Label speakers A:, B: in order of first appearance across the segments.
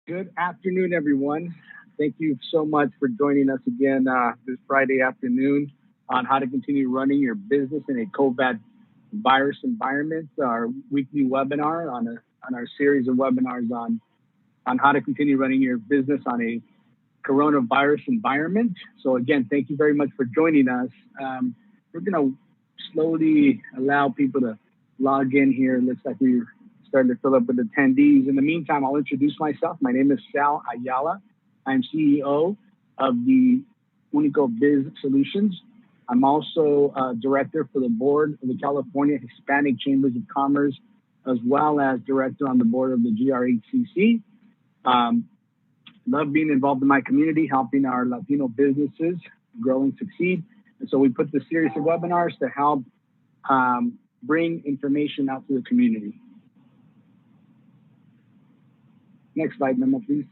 A: Good afternoon, everyone. Thank you so much for joining us again this Friday afternoon on how to continue running your business in a COVID virus environment. Our weekly webinar on our series of webinars on how to continue running your business on a coronavirus environment. So again, thank you very much for joining us. We're going to slowly allow people to log in here. It looks like we're starting to fill up with attendees. In the meantime, I'll introduce myself. My name is Sal Ayala. I'm CEO of the Unico Biz Solutions. I'm also director for the board of the California Hispanic Chambers of Commerce, as well as director on the board of the GRHCC. Love being involved in my community, helping our Latino businesses grow and succeed. And so we put this series of webinars to help bring information out to the community. Next slide, Memo, please.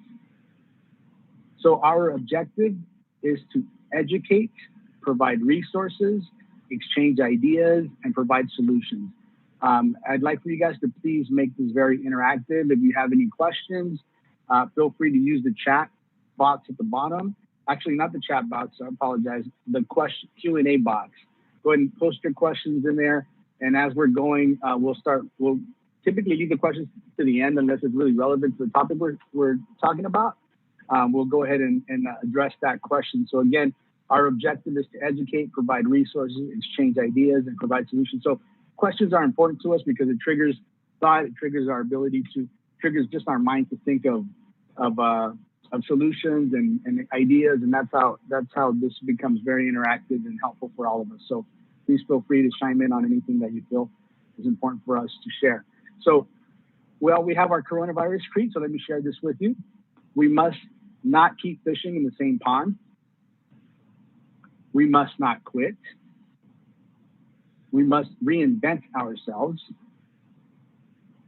A: So our objective is to educate, provide resources, exchange ideas, and provide solutions. I'd like for you guys to please make this very interactive. If you have any questions, feel free to use the chat box at the bottom. Actually, not the chat box, I apologize, the Q&A box. Go ahead and post your questions in there. And as we're going, we'll typically leave the questions to the end unless it's really relevant to the topic we're talking about. We'll go ahead and address that question. So again, our objective is to educate, provide resources, exchange ideas, and provide solutions. So questions are important to us because it triggers thought, it triggers our ability to, triggers just our mind to think of solutions and ideas, and that's how this becomes very interactive and helpful for all of us. So please feel free to chime in on anything that you feel is important for us to share. So, well, we have our coronavirus creed, so let me share this with you. We must not keep fishing in the same pond. We must not quit. We must reinvent ourselves.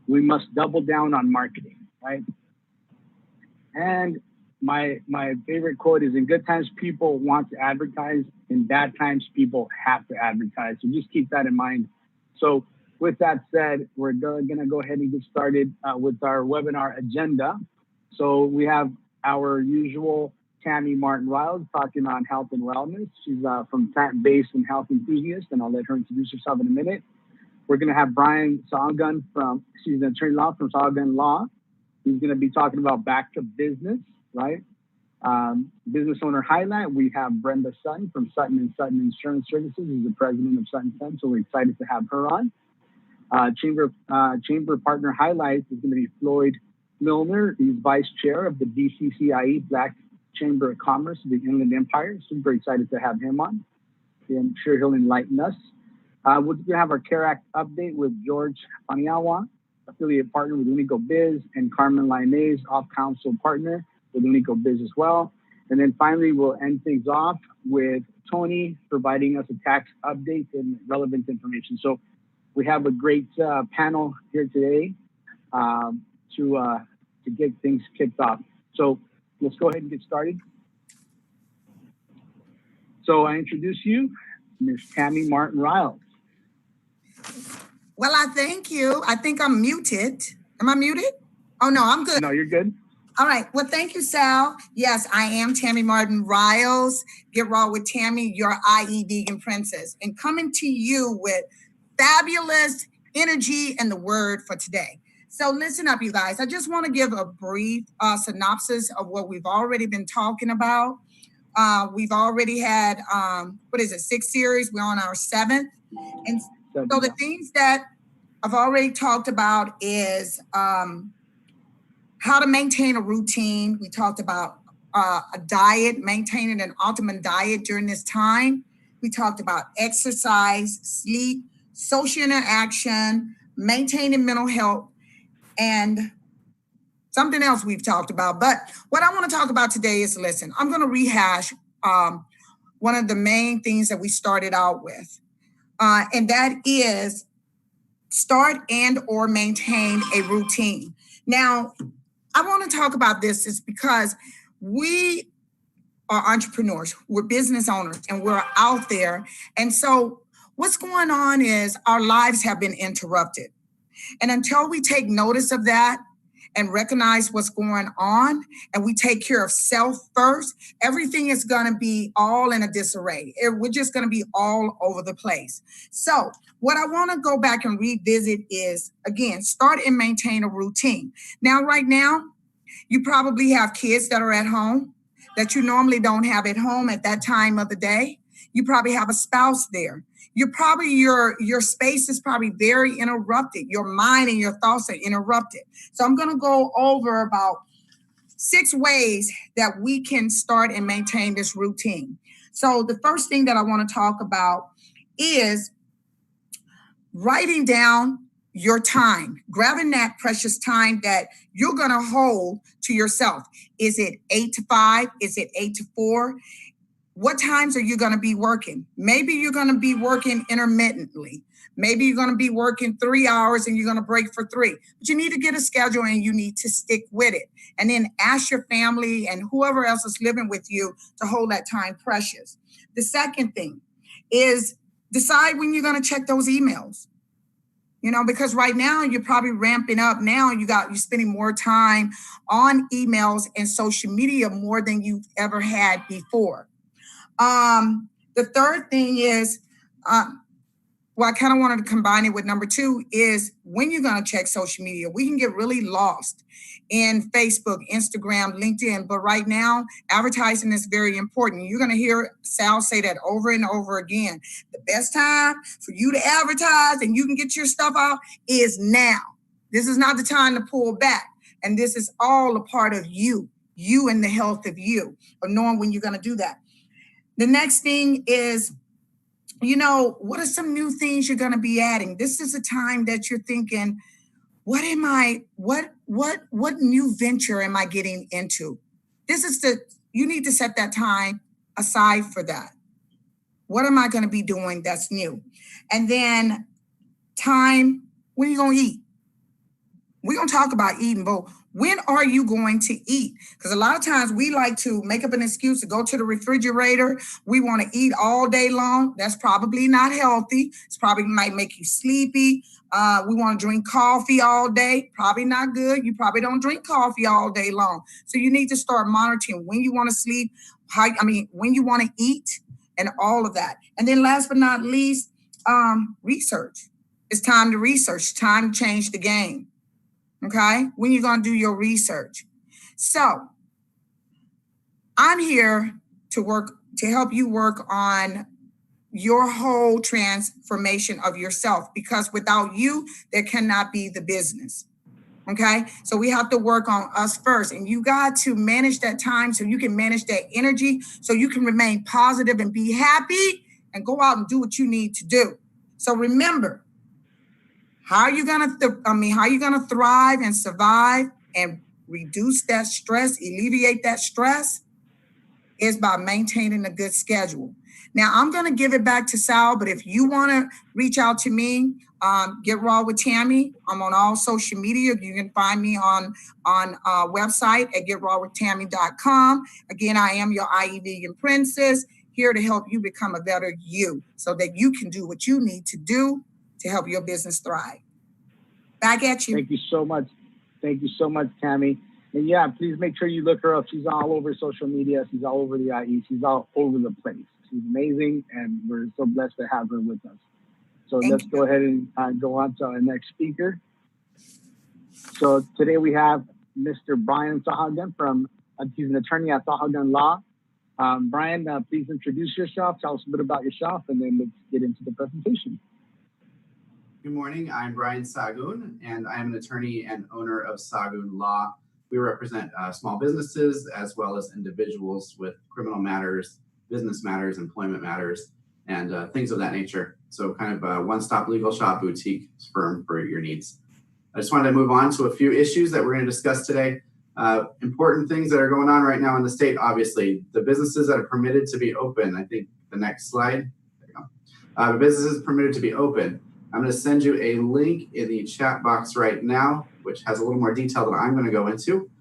A: We must double down on marketing, right? And my favorite quote is, in good times, people want to advertise. In bad times, people have to advertise. So just keep that in mind. So with that said, we're going to go ahead and get started with our webinar agenda. So we have our usual Tammy Martin Riles talking on health and wellness. She's from Plant-Based and Health Enthusiast, and I'll let her introduce herself in a minute. We're going to have Brian Sahgun she's an attorney law from Sahgun Law. He's going to be talking about back to business, right? Business owner highlight. We have Brenda Sutton from Sutton & Sutton Insurance Services. He's the president of Sutton & Sutton, so we're excited to have her on. Chamber partner highlights is going to be Floyd Milner. He's vice chair of the BCCIE Black Chamber of Commerce of the Inland Empire. Super excited to have him on. I'm sure he'll enlighten us. We're going to have our CARE Act update with George Paniagua, affiliate partner with Unico Biz, and Carmen Lainez, off-council partner with Unico Biz as well. And then finally, we'll end things off with Tony providing us a tax update and relevant information. So we have a great panel here today to get things kicked off. So let's go ahead and get started. So I introduce you, Ms. Tammy Martin Riles.
B: Well, I thank you. I think I'm muted. Am I muted? Oh, no, I'm good.
A: No, you're good.
B: All right. Well, thank you, Sal. Yes, I am Tammy Martin Riles. Get Raw with Tammy, your IE vegan princess, and coming to you with fabulous energy and the word for today. So listen up, you guys. I just want to give a brief synopsis of what we've already been talking about. We've already had, 6 series? We're on our 7th. And so the things that I've already talked about is how to maintain a routine. We talked about a diet, maintaining an optimum diet during this time. We talked about exercise, sleep, social interaction, maintaining mental health, and something else we've talked about. But what I want to talk about today is, listen, I'm going to rehash one of the main things that we started out with. And that is start and or maintain a routine. Now, I want to talk about this is because we are entrepreneurs, we're business owners, and we're out there. And so what's going on is our lives have been interrupted. And until we take notice of that and recognize what's going on, and we take care of self first, everything is going to be all in a disarray. We're just going to be all over the place. So what I want to go back and revisit is, again, start and maintain a routine. Now, right now, you probably have kids that are at home that you normally don't have at home at that time of the day. You probably have a spouse there. You're probably, your space is probably very interrupted. Your mind and your thoughts are interrupted. So I'm going to go over about 6 ways that we can start and maintain this routine. So the first thing that I want to talk about is writing down your time, grabbing that precious time that you're going to hold to yourself. Is it 8 to 5? Is it 8 to 4? What times are you going to be working? Maybe you're going to be working intermittently. Maybe you're going to be working 3 hours and you're going to break for 3. But you need to get a schedule and you need to stick with it. And then ask your family and whoever else is living with you to hold that time precious. The second thing is decide when you're going to check those emails. You know, because right now you're probably ramping up. Now you're spending more time on emails and social media more than you've ever had before. The third thing is, I kind of wanted to combine it with number 2 is when you're going to check social media. We can get really lost in Facebook, Instagram, LinkedIn, but right now advertising is very important. You're going to hear Sal say that over and over again. The best time for you to advertise and you can get your stuff out is now. This is not the time to pull back. And this is all a part of you and the health of you, of knowing when you're going to do that. The next thing is, you know, what are some new things you're going to be adding? This is a time that you're thinking, what new venture am I getting into? You need to set that time aside for that. What am I going to be doing that's new? And then time, when are you going to eat? We're going to talk about eating, but when are you going to eat? Because a lot of times we like to make up an excuse to go to the refrigerator. We want to eat all day long. That's probably not healthy. It's probably might make you sleepy. We want to drink coffee all day. Probably not good. You probably don't drink coffee all day long. So you need to start monitoring when you want to sleep, when you want to eat and all of that. And then last but not least, research. It's time to research, time to change the game. Okay, when you're going to do your research. So I'm here to help you work on your whole transformation of yourself, because without you, there cannot be the business. Okay, so we have to work on us first, and you got to manage that time so you can manage that energy, so you can remain positive and be happy and go out and do what you need to do. So remember, how are you gonna thrive and survive and reduce that stress, alleviate that stress, is by maintaining a good schedule. Now, I'm gonna give it back to Sal, but if you wanna reach out to me, Get Raw with Tammy. I'm on all social media. You can find me on website at getrawwithtammy.com. Again, I am your IE Vegan Princess, here to help you become a better you so that you can do what you need to do to help your business thrive. Back at you.
A: Thank you so much. Thank you so much, Tammy. And yeah, please make sure you look her up. She's all over social media. She's all over the IE. She's all over the place. She's amazing, and we're so blessed to have her with us. So let's go ahead and go on to our next speaker. So today we have Mr. Brian Sahagan he's an attorney at Sahagan Law. Brian, please introduce yourself. Tell us a bit about yourself, and then let's get into the presentation.
C: Good morning. I'm Brian Sahagun, and I am an attorney and owner of Sahagun Law. We represent small businesses as well as individuals with criminal matters, business matters, employment matters, and things of that nature. So kind of a one-stop legal shop boutique firm for your needs. I just wanted to move on to a few issues that we're going to discuss today. Important things that are going on right now in the state, obviously. The businesses that are permitted to be open. I think the next slide. There you go. The businesses permitted to be open. I'm going to send you a link in the chat box right now, which has a little more detail than I'm going to go into.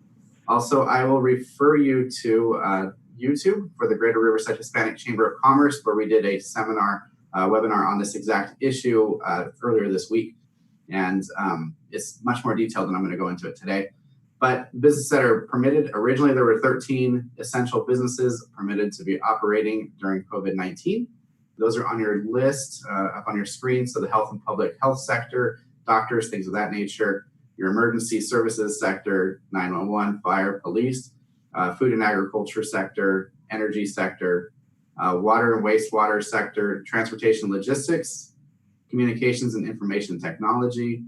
C: Also, I will refer you to YouTube for the Greater Riverside Hispanic Chamber of Commerce, where we did a webinar on this exact issue earlier this week. And it's much more detailed than I'm going to go into it today. But businesses that are permitted, originally there were 13 essential businesses permitted to be operating during COVID-19. Those are on your list up on your screen. So the health and public health sector, doctors, things of that nature, your emergency services sector, 911, fire, police, food and agriculture sector, energy sector, water and wastewater sector, transportation logistics, communications and information technology,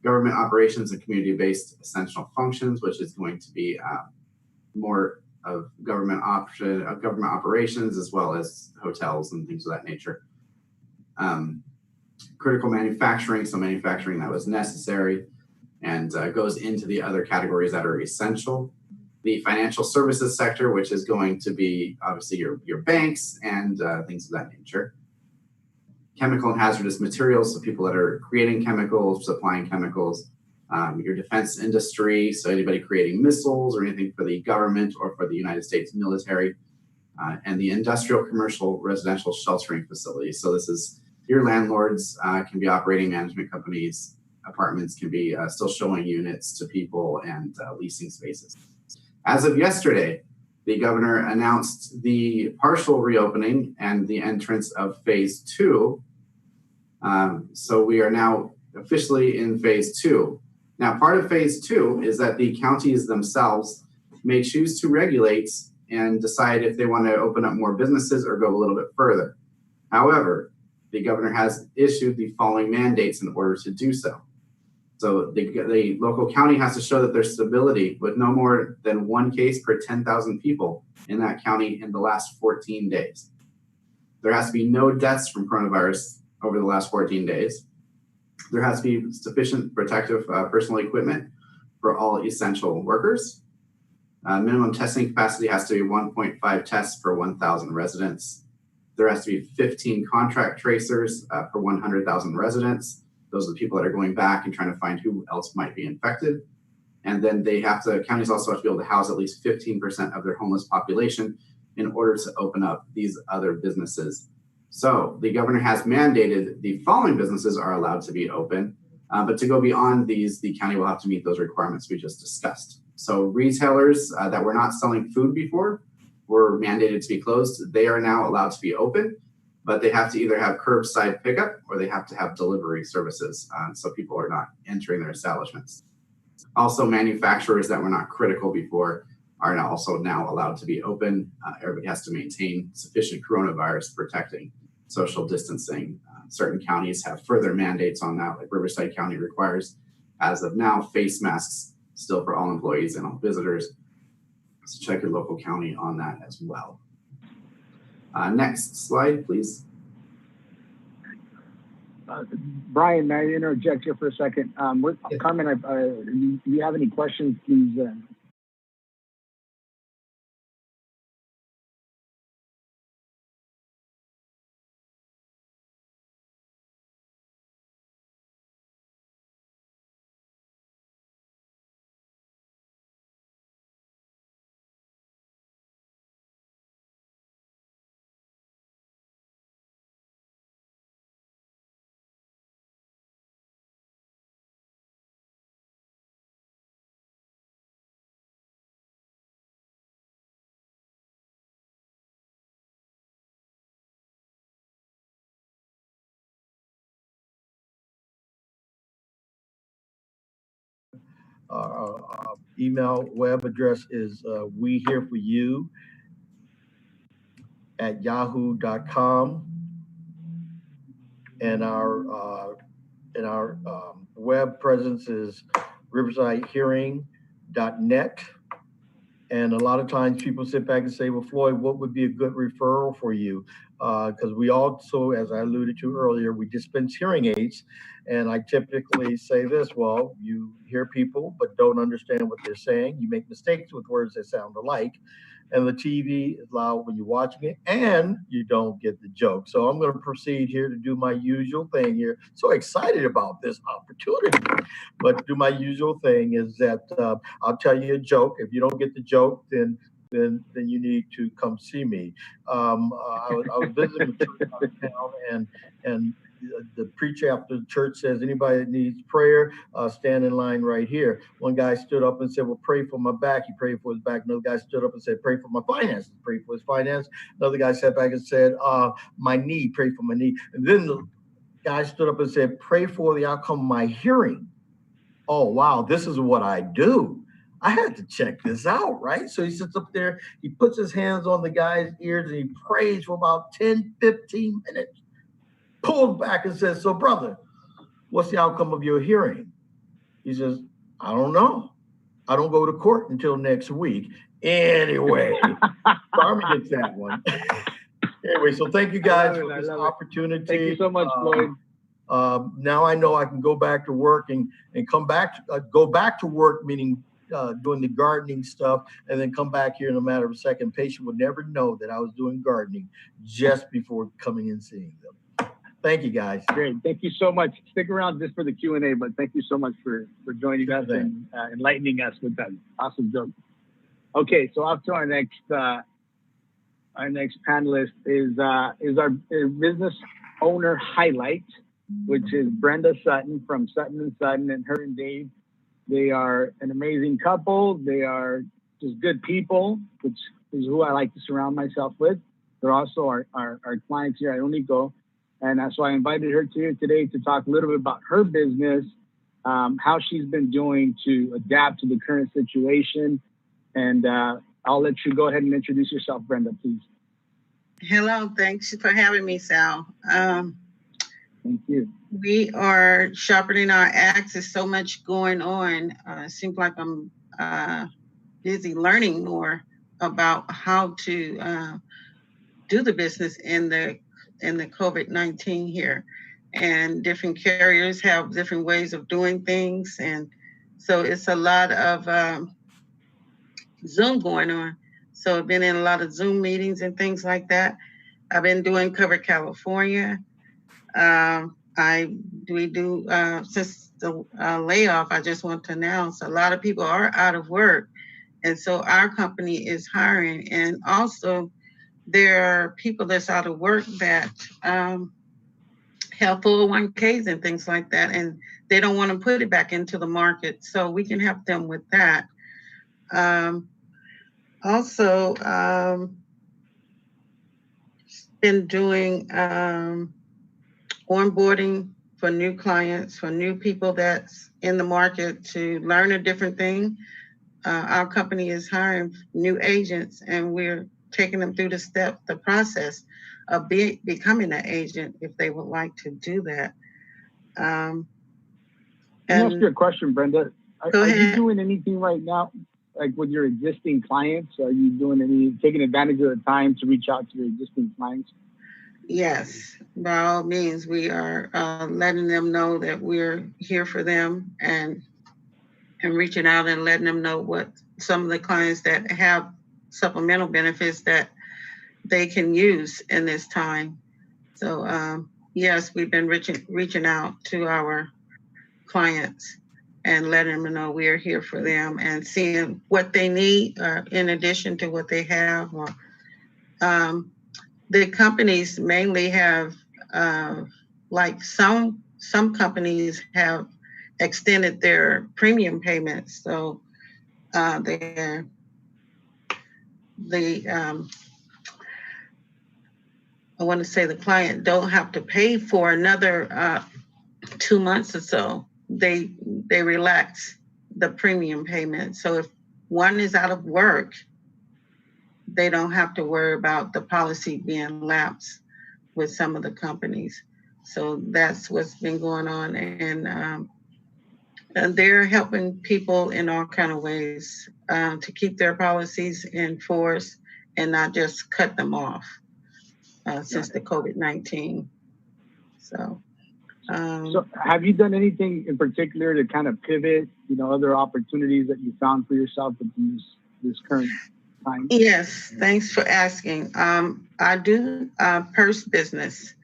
C: government operations and community-based essential functions, which is going to be more of government operations, as well as hotels and things of that nature. Critical manufacturing, so manufacturing that was necessary, and goes into the other categories that are essential. The financial services sector, which is going to be obviously your banks and things of that nature. Chemical and hazardous materials, so people that are creating chemicals, supplying chemicals. Your defense industry, so anybody creating missiles or anything for the government or for the United States military. And the industrial, commercial, residential sheltering facilities. So this is your landlords can be operating management companies. Apartments can be still showing units to people and leasing spaces. As of yesterday, the governor announced the partial reopening and the entrance of phase 2. So we are now officially in phase 2. Now, part of phase 2 is that the counties themselves may choose to regulate and decide if they want to open up more businesses or go a little bit further. However, the governor has issued the following mandates in order to do so. So the local county has to show that there's stability with no more than 1 case per 10,000 people in that county in the last 14 days. There has to be no deaths from coronavirus over the last 14 days. There has to be sufficient protective personal equipment for all essential workers. Minimum testing capacity has to be 1.5 tests per 1,000 residents. There has to be 15 contract tracers per 100,000 residents. Those are the people that are going back and trying to find who else might be infected. And then counties also have to be able to house at least 15% of their homeless population in order to open up these other businesses. So the governor has mandated the following businesses are allowed to be open, but to go beyond these, the county will have to meet those requirements we just discussed. So retailers that were not selling food before were mandated to be closed. They are now allowed to be open, but they have to either have curbside pickup or they have to have delivery services, so people are not entering their establishments. Also, manufacturers that were not critical before are now also allowed to be open. Everybody has to maintain sufficient coronavirus protecting social distancing. Certain counties have further mandates on that, like Riverside County requires, as of now, face masks still for all employees and all visitors. So check your local county on that as well. Next slide, please.
A: Brian, may I interject here for a second? Carmen, do you have any questions, please?
D: Our email web address is wehereforyou@yahoo.com, and our web presence is riversidehearing.net. And a lot of times people sit back and say, well, Floyd, what would be a good referral for you? Because we also, as I alluded to earlier, we dispense hearing aids. And I typically say this, well, you hear people but don't understand what they're saying. You make mistakes with words that sound alike. And the TV is loud when you're watching it, and you don't get the joke. So I'm going to proceed here to do my usual thing here. So excited about this opportunity. But do my usual thing is that I'll tell you a joke. If you don't get the joke, then you need to come see me. I was visiting a church out of town, and the preacher after the church says, anybody that needs prayer, stand in line right here. One guy stood up and said, well, pray for my back. He prayed for his back. Another guy stood up and said, pray for my finances. Pray for his finance. Another guy sat back and said, my knee, pray for my knee. And then the guy stood up and said, pray for the outcome of my hearing. Oh, wow, this is what I do. I had to check this out, right? So he sits up there, he puts his hands on the guy's ears and he prays for about 10, 15 minutes, pulls back and says, so brother, what's the outcome of your hearing? He says, I don't know. I don't go to court until next week. Anyway, Carmen gets that one. Anyway, so thank you guys for this opportunity.
A: Thank you so much, Floyd.
D: Now I know I can go back to work and come back, go back to work, meaning doing the gardening stuff, and then come back here in a matter of a second. Patient would never know that I was doing gardening just before coming and seeing them. Thank you, guys.
A: Great. Thank you so much. Stick around just for the Q&A, but thank you so much for joining us and enlightening us with that awesome joke. Okay, so off to our next panelist is our business owner highlight, which is Brenda Sutton from Sutton & Sutton, and her and Dave. They are an amazing couple. They are just good people, which is who I like to surround myself with. They're also our clients here at Unico. And so I invited her here today to talk a little bit about her business, how she's been doing to adapt to the current situation. And I'll let you go ahead and introduce yourself, Brenda, please.
E: Hello, thanks for having me, Sal.
A: Thank you.
E: We are sharpening our axe. There's so much going on. It seems like I'm busy learning more about how to do the business in the COVID-19 here. And different carriers have different ways of doing things. And so it's a lot of Zoom going on. So I've been in a lot of Zoom meetings and things like that. I've been doing Cover California. We do since the layoff, I just want to announce a lot of people are out of work. And so our company is hiring. And also there are people that's out of work that have 401ks and things like that. And they don't want to put it back into the market. So we can help them with that. Also, been doing onboarding for new clients, for new people that's in the market to learn a different thing. Our company is hiring new agents, and we're taking them through the process of becoming an agent if they would like to do that.
A: Can I ask you a question, Brenda? Are you doing anything right now, like with your existing clients? Are you taking advantage of the time to reach out to your existing clients?
E: Yes, by all means, we are letting them know that we're here for them and reaching out and letting them know what some of the clients that have supplemental benefits that they can use in this time. So yes, we've been reaching out to our clients and letting them know we're here for them and seeing what they need in addition to what they have. Or, the companies mainly have, like some companies have extended their premium payments. So I want to say the client don't have to pay for another 2 months or so. They relax the premium payment. So if one is out of work, they don't have to worry about the policy being lapsed with some of the companies. So that's what's been going on. And they're helping people in all kind of ways to keep their policies in force and not just cut them off since the COVID-19. So
A: have you done anything in particular to kind of pivot, other opportunities that you found for yourself with this current time?
E: Yes, thanks for asking. I do purse business.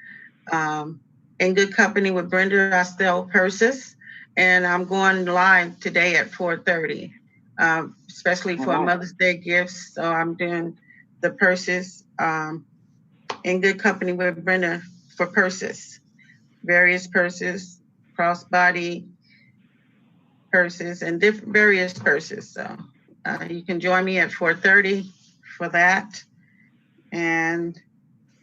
E: In good company with Brenda, I sell purses, and I'm going live today at 4:30, especially for Mother's Day gifts. So I'm doing the purses in good company with Brenda for purses. various purses, crossbody purses, and different various purses. So you can join me at 4:30 for that. And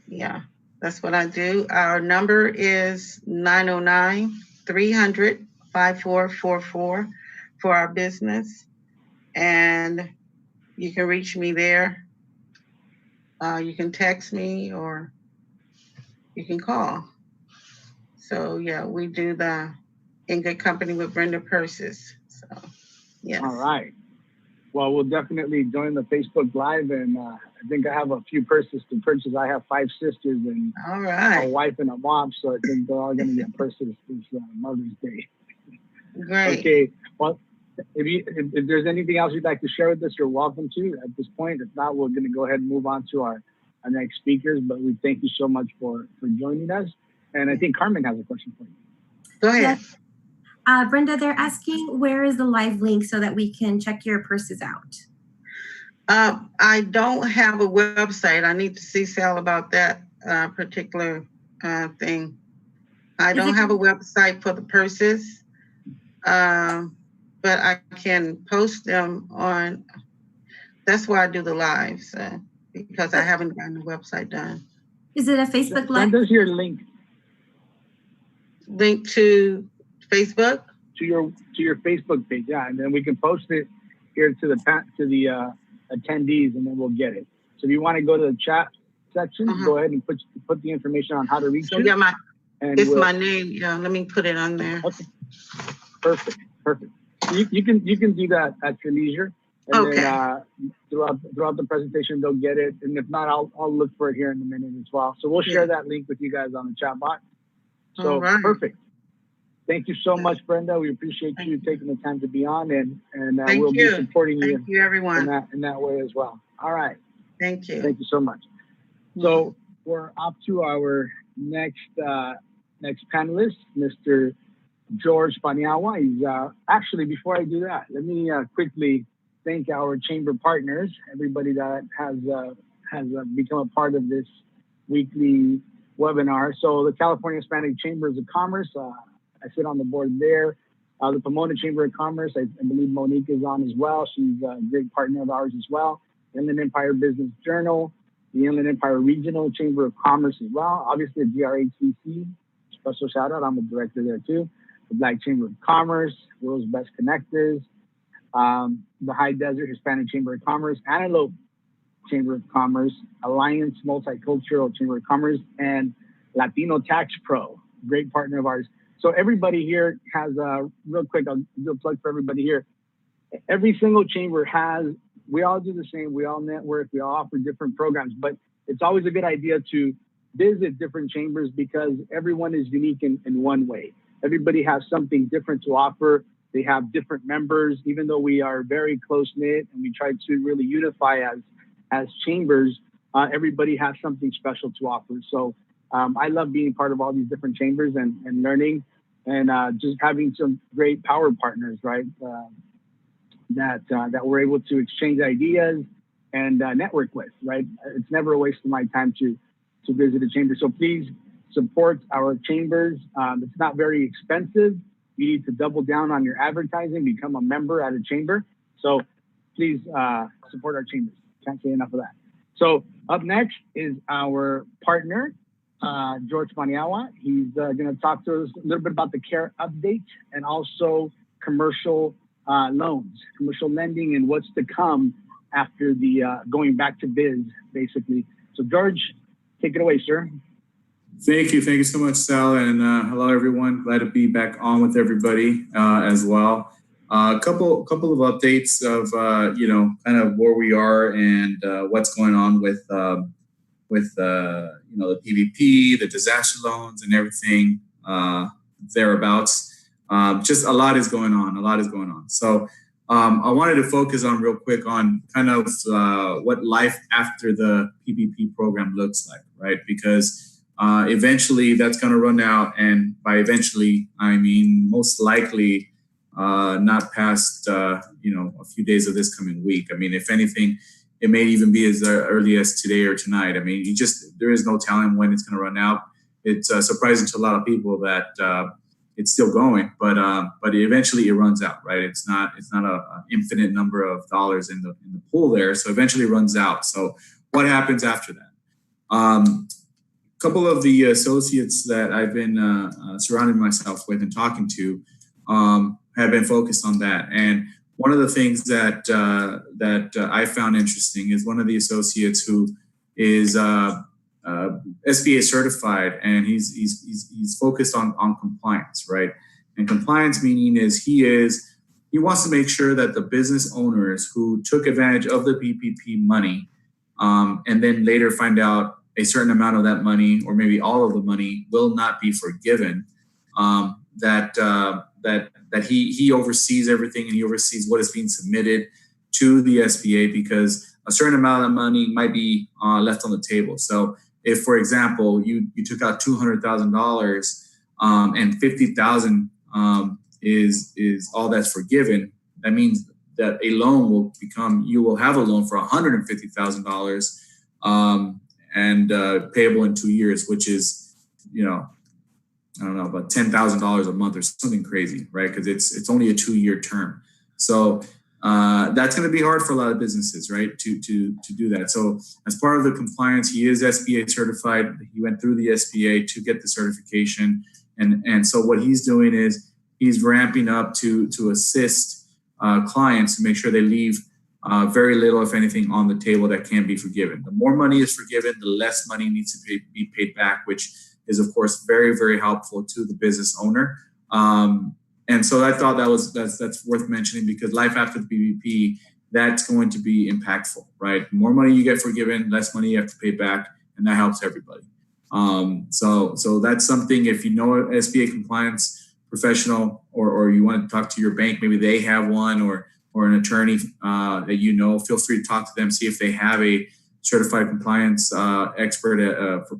E: yeah, that's what I do. Our number is 909-300-5444 for our business. And you can reach me there. You can text me or you can call. So yeah, we do the In Good Company with Brenda Purses. So yes.
A: All right. Well, we'll definitely join the Facebook Live, and I think I have a few purses to purchase. I have 5 sisters and
E: All
A: a
E: right.
A: wife and a mom, so I think they're all going to get purses this Mother's Day.
E: Great.
A: Okay. Well, if there's anything else you'd like to share with us, you're welcome to at this point. If not, we're going to go ahead and move on to our next speakers. But we thank you so much for joining us. And I think Carmen has a question for you.
E: Go ahead.
F: Yes. Brenda, they're asking where is the live link so that we can check your purses out?
E: I don't have a website. I need to see Sal about that particular thing. I don't have a website for the purses, but I can post them on. That's why I do the lives, because I haven't gotten the website done.
F: Is it a Facebook Live?
A: Send us your link
E: To Facebook?
A: to your Facebook page, yeah, and then we can post it here to the attendees, and then we'll get it. So if you want to go to the chat section, go ahead and put the information on how to reach you.
E: Yeah, my name. Yeah, let me put it on there.
A: Okay. Perfect. You can do that at your leisure, and then throughout the presentation they'll get it, and if not, I'll look for it here in a minute as well. So we'll share that link with you guys on the chat box. So perfect. Thank you so much, Brenda. We appreciate you taking the time to be on, and we'll be supporting you.
E: Thank you, everyone.
A: In that way as well. All right.
E: Thank you.
A: Thank you so much. So we're up to our next panelist, Mr. George Paniagua. He's actually, before I do that, let me quickly thank our chamber partners, everybody that has become a part of this weekly webinar. So the California Hispanic Chambers of Commerce, I sit on the board there. The Pomona Chamber of Commerce, I believe Monique is on as well. She's a great partner of ours as well. Inland Empire Business Journal, the Inland Empire Regional Chamber of Commerce as well. Obviously, the GRHCC, special shout out, I'm a director there too. The Black Chamber of Commerce, World's Best Connectors, the High Desert Hispanic Chamber of Commerce, Antelope Chamber of Commerce, Alliance Multicultural Chamber of Commerce, and Latino Tax Pro, great partner of ours. So everybody here has real quick, I'll do a plug for everybody here. Every single chamber we all do the same, we all network, we all offer different programs, but it's always a good idea to visit different chambers because everyone is unique in one way. Everybody has something different to offer. They have different members, even though we are very close knit and we try to really unify as chambers, everybody has something special to offer. So I love being part of all these different chambers and learning and just having some great power partners, right? That we're able to exchange ideas and network with, right? It's never a waste of my time to visit a chamber. So please support our chambers. It's not very expensive. You need to double down on your advertising, become a member at a chamber. So please support our chambers. Can't say enough of that. So up next is our partner, George Paniagua. He's going to talk to us a little bit about the CARE update and also commercial loans, commercial lending, and what's to come after the going back to biz, basically. So George, take it away, sir.
G: Thank you so much, Sal, and hello everyone. Glad to be back on with everybody as well. A couple of updates of kind of where we are and what's going on with the PPP, the disaster loans, and everything thereabouts. Just a lot is going on. So I wanted to focus on real quick on kind of what life after the PPP program looks like, right? Because eventually that's going to run out, and by eventually I mean most likely not past a few days of this coming week. I mean, if anything, it may even be as early as today or tonight. I mean, there is no telling when it's going to run out. it's surprising to a lot of people that it's still going, but eventually it runs out, right? It's not a infinite number of dollars in the pool there, so eventually it runs out. So what happens after that? A couple of the associates that I've been surrounding myself with and talking to have been focused on that. And one of the things that I found interesting is one of the associates who is SBA certified, and he's focused on compliance, right? And compliance meaning is he wants to make sure that the business owners who took advantage of the PPP money and then later find out a certain amount of that money, or maybe all of the money, will not be forgiven. That he oversees everything, and he oversees what is being submitted to the SBA, because a certain amount of money might be left on the table. So if, for example, you took out $200,000 and $50,000 is all that's forgiven, that means that a loan you will have a loan for $150,000 and payable in 2 years, which is, I don't know, about $10,000 a month or something crazy, right? Because it's only a 2-year term. So that's going to be hard for a lot of businesses, right? To do that. So as part of the compliance, he is SBA certified. He went through the SBA to get the certification, and so what he's doing is he's ramping up to assist clients to make sure they leave very little, if anything, on the table that can be forgiven. The more money is forgiven, the less money needs to be paid back, which is, of course, very, very helpful to the business owner. And so I thought that's worth mentioning, because life after the PPP, that's going to be impactful, right? The more money you get forgiven, less money you have to pay back, and that helps everybody. So that's something, if you know an SBA compliance professional, or you want to talk to your bank, maybe they have one, or an attorney that feel free to talk to them, see if they have a certified compliance expert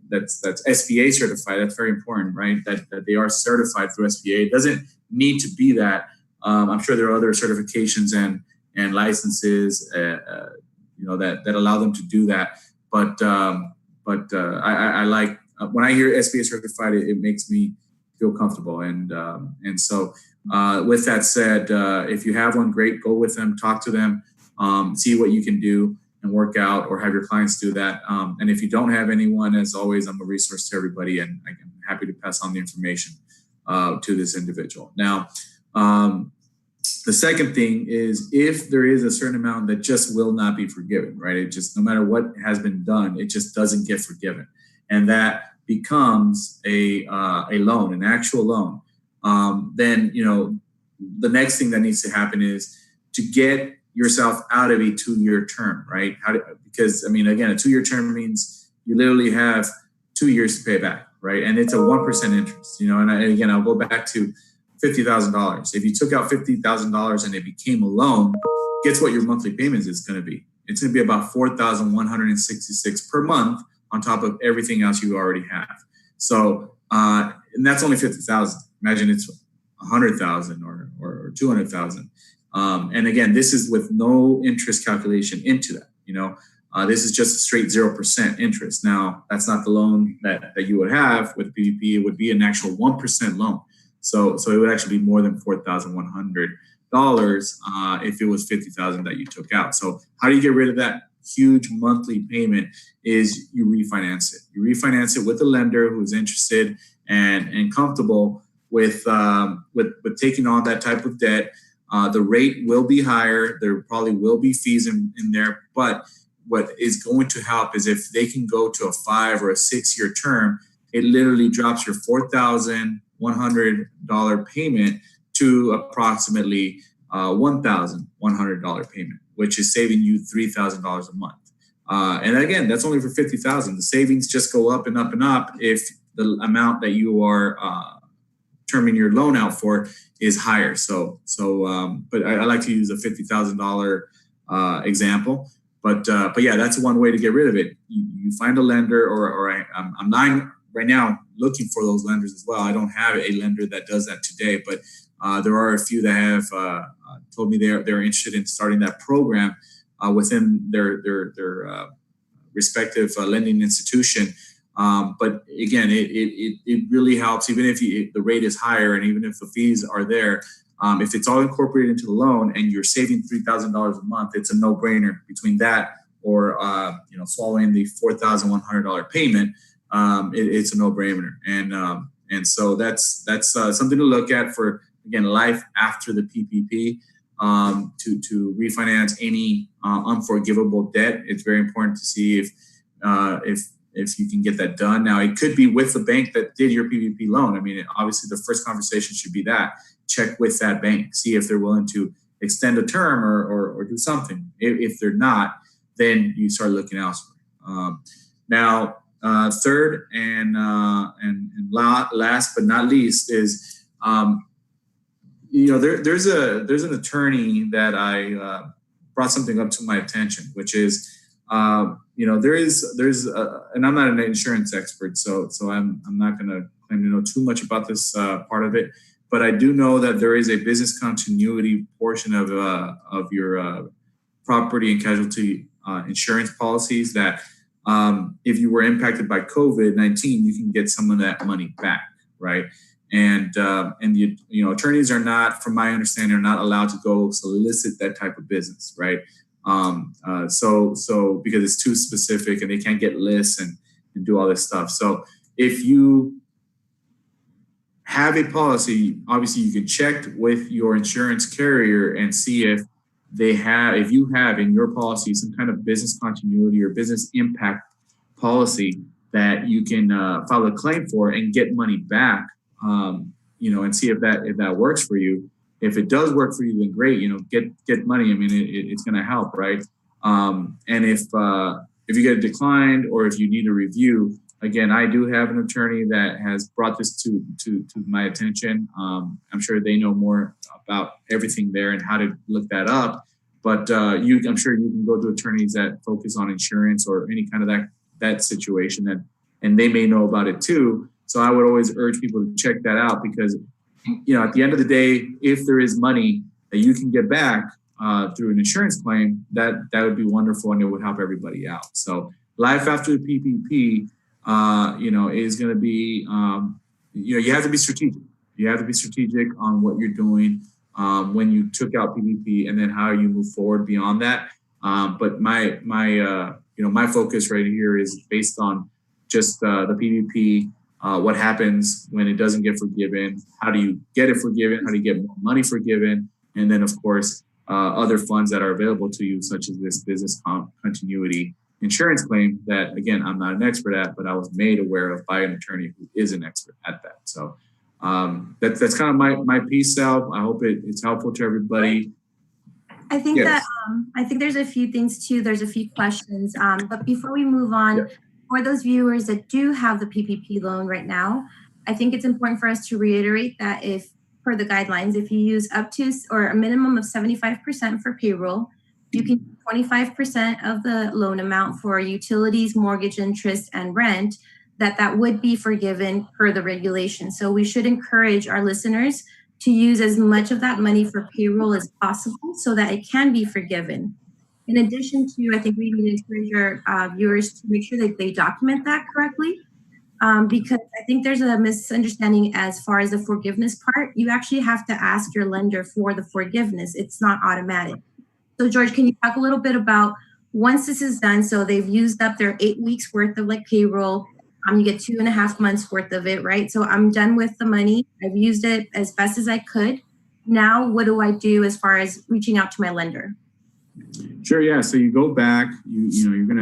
G: that's SBA certified. That's very important, right? That they are certified through SBA. It doesn't need to be that. I'm sure there are other certifications and licenses, that allow them to do that. But I like when I hear SBA certified, it makes me feel comfortable. And so with that said, if you have one, great, go with them, talk to them, see what you can do and work out, or have your clients do that. And if you don't have anyone, as always, I'm a resource to everybody, and I'm happy to pass on the information to this individual. Now, the second thing is, if there is a certain amount that just will not be forgiven, right? It just, no matter what has been done, it just doesn't get forgiven. And that becomes a loan, an actual loan. Then, the next thing that needs to happen is to get yourself out of a 2-year term, right? Because, again, a 2-year term means you literally have 2 years to pay back, right? And it's a 1% interest, and again, I'll go back to $50,000. If you took out $50,000 and it became a loan, guess what your monthly payments is going to be? It's going to be about $4,166 per month on top of everything else you already have. So, and that's only $50,000. Imagine it's $100,000 or $200,000. And again, this is with no interest calculation into that. This is just a straight 0% interest. Now, that's not the loan that you would have with PPP. It would be an actual 1% loan. So it would actually be more than $4,100 if it was $50,000 that you took out. So how do you get rid of that huge monthly payment? Is you refinance it. You refinance it with a lender who's interested and comfortable with taking on that type of debt. The rate will be higher. There probably will be fees in there, but what is going to help is if they can go to a 5 or a 6-year term, it literally drops your $4,100 payment to approximately $1,100 payment, which is saving you $3,000 a month. And again, that's only for $50,000. The savings just go up and up and up if the amount that you are terming your loan out for is higher. But I like to use a $50,000 example. But yeah, that's one way to get rid of it. You find a lender, or I'm not right now looking for those lenders as well. I don't have a lender that does that today, but there are a few that have told me they're interested in starting that program within their respective lending institution, But again, it really helps, even if the rate is higher and even if the fees are there. If it's all incorporated into the loan and you're saving $3,000 a month, it's a no-brainer between that or swallowing the $4,100 payment. It's a no-brainer, and so that's something to look at for, again, life after the PPP. To refinance any unforgivable debt, it's very important to see if you can get that done. Now, it could be with the bank that did your PPP loan. I mean, obviously, the first conversation should be that. Check with that bank, see if they're willing to extend a term or do something. If they're not, then you start looking elsewhere. Now, third and last but not least is, there's an attorney that I brought something up to my attention, which is, there's and I'm not an insurance expert, so I'm not going to claim to know too much about this part of it, but I do know that there is a business continuity portion of your property and casualty insurance policies that if you were impacted by COVID-19, you can get some of that money back, right? And the attorneys are not, from my understanding, are not allowed to go solicit that type of business, right? So because it's too specific and they can't get lists and do all this stuff. So if you have a policy, obviously you can check with your insurance carrier and see if you have in your policy some kind of business continuity or business impact policy that you can file a claim for and get money back, and see if that works for you. If it does work for you, then great, get money. I mean, it's going to help, right? And if you get declined or if you need a review, again, I do have an attorney that has brought this to my attention. I'm sure they know more about everything there and how to look that up. But I'm sure you can go to attorneys that focus on insurance or any kind of that situation, and they may know about it too. So I would always urge people to check that out because, at the end of the day, if there is money that you can get back through an insurance claim, that would be wonderful and it would help everybody out. So life after the PPP, is going to be, you have to be strategic. You have to be strategic on what you're doing when you took out PPP and then how you move forward beyond that. But my focus right here is based on just the PPP. What happens when it doesn't get forgiven? How do you get it forgiven? How do you get more money forgiven? And then, of course, other funds that are available to you, such as this business continuity insurance claim that, again, I'm not an expert at, but I was made aware of by an attorney who is an expert at that. So that's kind of my piece, Sal. I hope it's helpful to everybody.
F: I think
G: Yes.
F: I think there's a few things too. There's a few questions. But before we move on,
G: Yep.
F: For those viewers that do have the PPP loan right now, I think it's important for us to reiterate that if, per the guidelines, if you use up to or a minimum of 75% for payroll, you can use 25% of the loan amount for utilities, mortgage interest, and rent, that would be forgiven per the regulation. So we should encourage our listeners to use as much of that money for payroll as possible so that it can be forgiven. In addition to, I think we need to encourage our viewers to make sure that they document that correctly, because I think there's a misunderstanding as far as the forgiveness part. You actually have to ask your lender for the forgiveness. It's not automatic. So George, can you talk a little bit about once this is done, so they've used up their 8 weeks worth of payroll, you get 2.5 months worth of it, right? So I'm done with the money. I've used it as best as I could. Now, what do I do as far as reaching out to my lender?
G: Sure, yeah. So you go back, you're going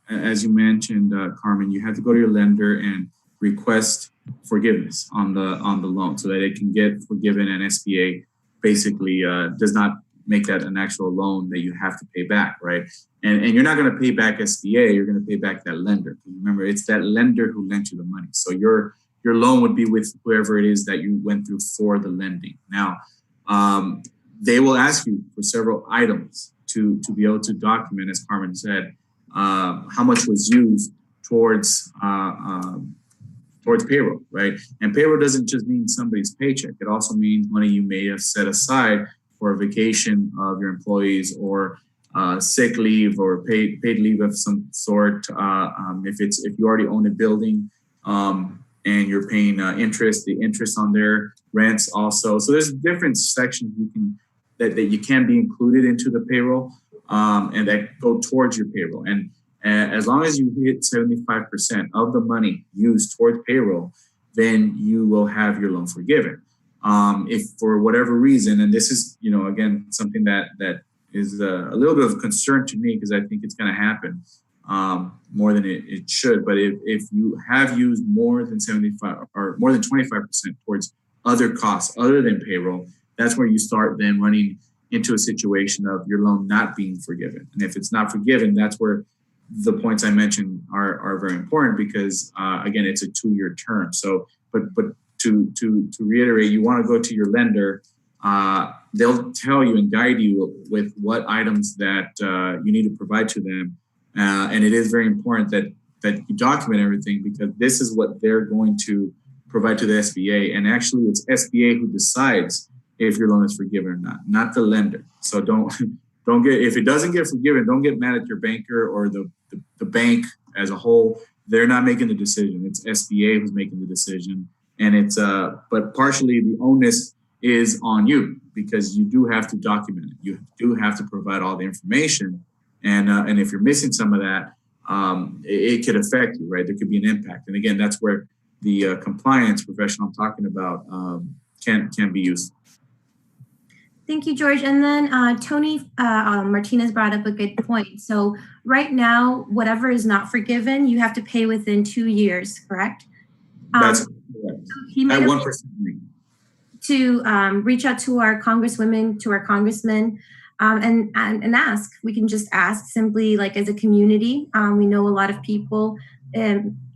G: to, as you mentioned, Carmen, you have to go to your lender and request forgiveness on the loan so that it can get forgiven, and SBA basically does not make that an actual loan that you have to pay back, right? And you're not going to pay back SBA, you're going to pay back that lender. Remember, it's that lender who lent you the money. So your loan would be with whoever it is that you went through for the lending. Now, they will ask you for several items to be able to document, as Carmen said, how much was used towards payroll, right? And payroll doesn't just mean somebody's paycheck. It also means money you may have set aside for a vacation of your employees or sick leave or paid leave of some sort. If you already own a building and you're paying interest, the interest on their rents also. So there's different sections that you can be included into the payroll and that go towards your payroll. And as long as you hit 75% of the money used towards payroll, then you will have your loan forgiven. If for whatever reason, and this is, again, something that is a little bit of concern to me because I think it's going to happen more than it should. But if you have used more than 75 or more than 25% towards other costs other than payroll, that's where you start then running into a situation of your loan not being forgiven. And if it's not forgiven, that's where the points I mentioned are very important because again, it's a 2-year term. So, but to reiterate, you want to go to your lender. They'll tell you and guide you with what items that you need to provide to them. And it is very important that you document everything because this is what they're going to provide to the SBA. And actually it's SBA who decides if your loan is forgiven or not the lender. So don't get, if it doesn't get forgiven, don't get mad at your banker or the bank as a whole. They're not making the decision. It's SBA who's making the decision. And it's, but partially the onus is on you because you do have to document it. You do have to provide all the information. And if you're missing some of that, it could affect you, right? There could be an impact. And again, that's where the compliance professional I'm talking about can be used.
F: Thank you, George. And then Tony Martinez brought up a good point. So right now, whatever is not forgiven, you have to pay within 2 years, correct?
G: That's correct.
F: He made
G: At
F: a
G: 1%.
F: to reach out to our congresswomen, to our congressmen, and ask. We can just ask simply, like as a community. We know a lot of people.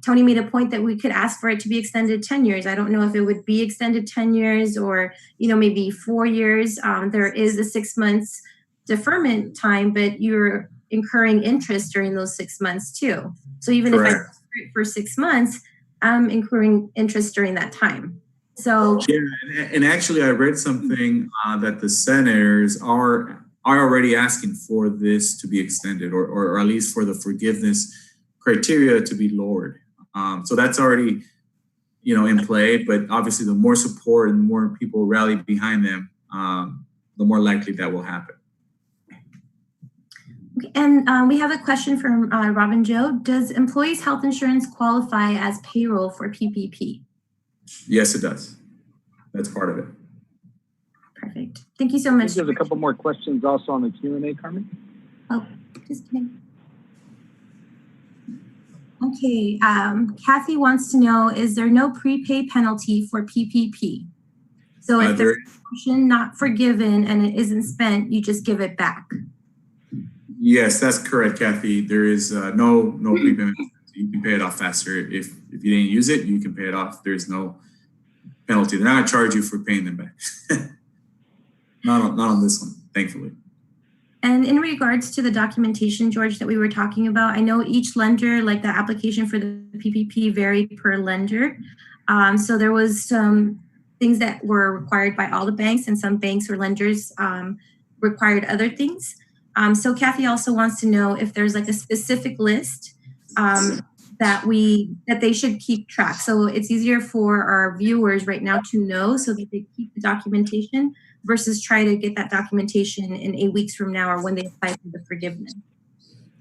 F: Tony made a point that we could ask for it to be extended 10 years. I don't know if it would be extended 10 years or, maybe 4 years. There is a 6 months deferment time, but you're incurring interest during those 6 months too. So even Correct. If I defer it for 6 months, I'm incurring interest during that time. So
G: yeah, and actually I read something that the senators are already asking for this to be extended or at least for the forgiveness criteria to be lowered. So that's already, in play, but obviously the more support and the more people rally behind them, the more likely that will happen.
F: Okay, and we have a question from Robin Joe. Does employees' health insurance qualify as payroll for PPP?
G: Yes, it does. That's part of it.
F: Perfect. Thank you so much.
A: There's a couple more questions also on the Q&A, Carmen.
F: Oh, just kidding. Okay, Kathy wants to know, is there no prepay penalty for PPP? So if there's a portion not forgiven and it isn't spent, you just give it back.
G: Yes, that's correct, Kathy. There is no prepayment. You can pay it off faster. If you didn't use it, you can pay it off. There's no penalty. They're not going to charge you for paying them back. Not on this one, thankfully.
F: And in regards to the documentation, George, that we were talking about, I know each lender, like the application for the PPP varied per lender. So there was some things that were required by all the banks and some banks or lenders required other things. So Kathy also wants to know if there's like a specific list that they should keep track. So it's easier for our viewers right now to know so that they keep the documentation versus try to get that documentation in 8 weeks from now or when they apply for the forgiveness.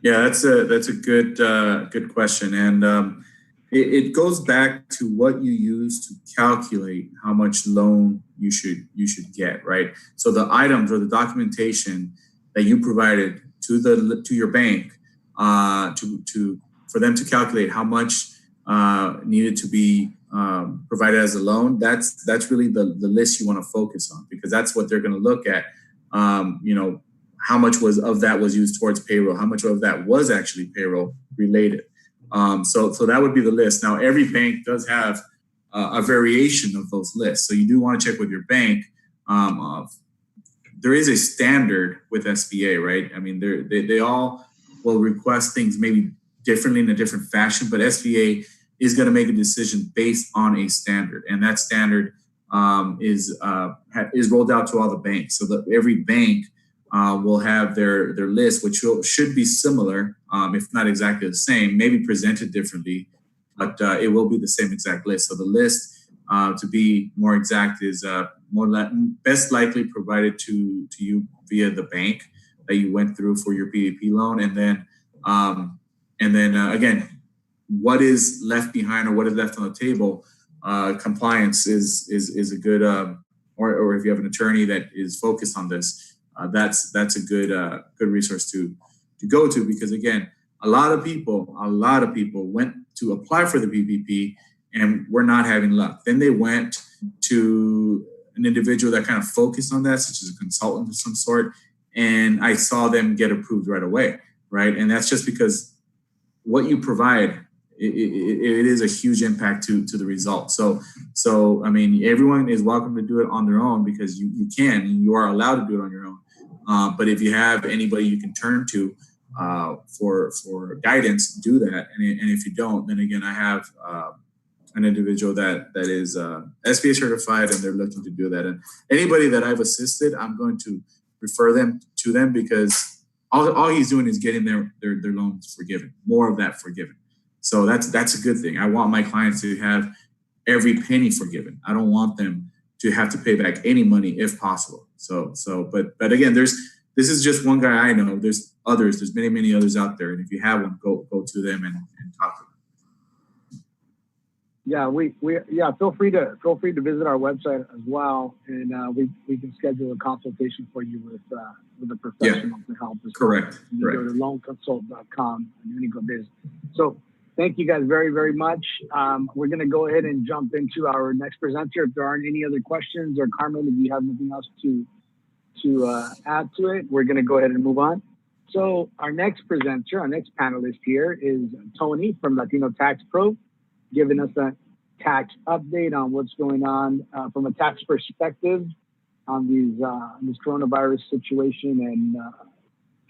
G: Yeah, that's a good question. And it goes back to what you use to calculate how much loan you should get, right? So the items or the documentation that you provided to your bank for them to calculate how much needed to be provided as a loan, that's really the list you want to focus on because that's what they're going to look at. How much of that was used towards payroll, how much of that was actually payroll related. So that would be the list. Now, every bank does have a variation of those lists. So you do want to check with your bank. There is a standard with SBA, right? I mean, they all will request things maybe differently in a different fashion, but SBA is going to make a decision based on a standard, and that standard is rolled out to all the banks. So that every bank will have their list, which should be similar, if not exactly the same, maybe presented differently, but it will be the same exact list. So the list, to be more exact, is best likely provided to you via the bank that you went through for your PPP loan, and then again, what is left behind or what is left on the table. Compliance is a good, or if you have an attorney that is focused on this, that's a good resource to go to, because again, a lot of people went to apply for the PPP and were not having luck. Then they went to an individual that kind of focused on that, such as a consultant of some sort, and I saw them get approved right away, right? And that's just because what you provide, it is a huge impact to the result. So I mean, everyone is welcome to do it on their own, because you can, and you are allowed to do it on your own. But if you have anybody you can turn to for guidance, do that. And if you don't, then again, I have an individual that is SBA certified, and they're looking to do that. And anybody that I've assisted, I'm going to refer them to them, because all he's doing is getting their loans forgiven, more of that forgiven. So that's a good thing. I want my clients to have every penny forgiven. I don't want them to have to pay back any money if possible. But again, this is just one guy I know. There's others. There's many others out there. And if you have one, go to them and talk to them.
A: Yeah, feel free to visit our website as well, and we can schedule a consultation for you with a professional to help us.
G: Correct.
A: You go to loanconsult.com and then you go business. So thank you guys very much. We're going to go ahead and jump into our next presenter. If there aren't any other questions, or Carmen, if you have anything else to add to it, we're going to go ahead and move on. So our next presenter, our next panelist here is Tony from Latino Tax Pro, giving us a tax update on what's going on from a tax perspective on this coronavirus situation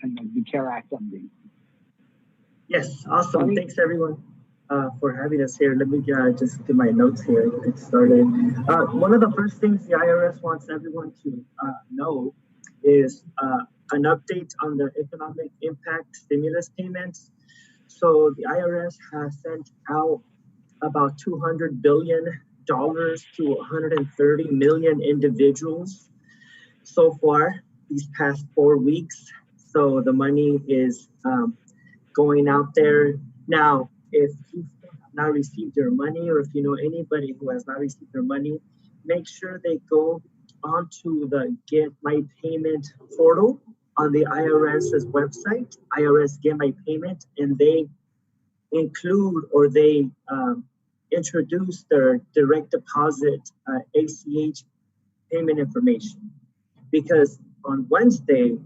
A: and the CARE Act update.
H: Yes, awesome. Thanks everyone for having us here. Let me just get my notes here to get started. One of the first things the IRS wants everyone to know is an update on the economic impact stimulus payments. So the IRS has sent out about $200 billion to 130 million individuals so far these past 4 weeks. So the money is going out there. Now, if you have not received your money, or if you know anybody who has not received their money, make sure they go onto the Get My Payment portal on the IRS's website, IRS Get My Payment, and they include, or they introduce their direct deposit ACH payment information. Because on Wednesday,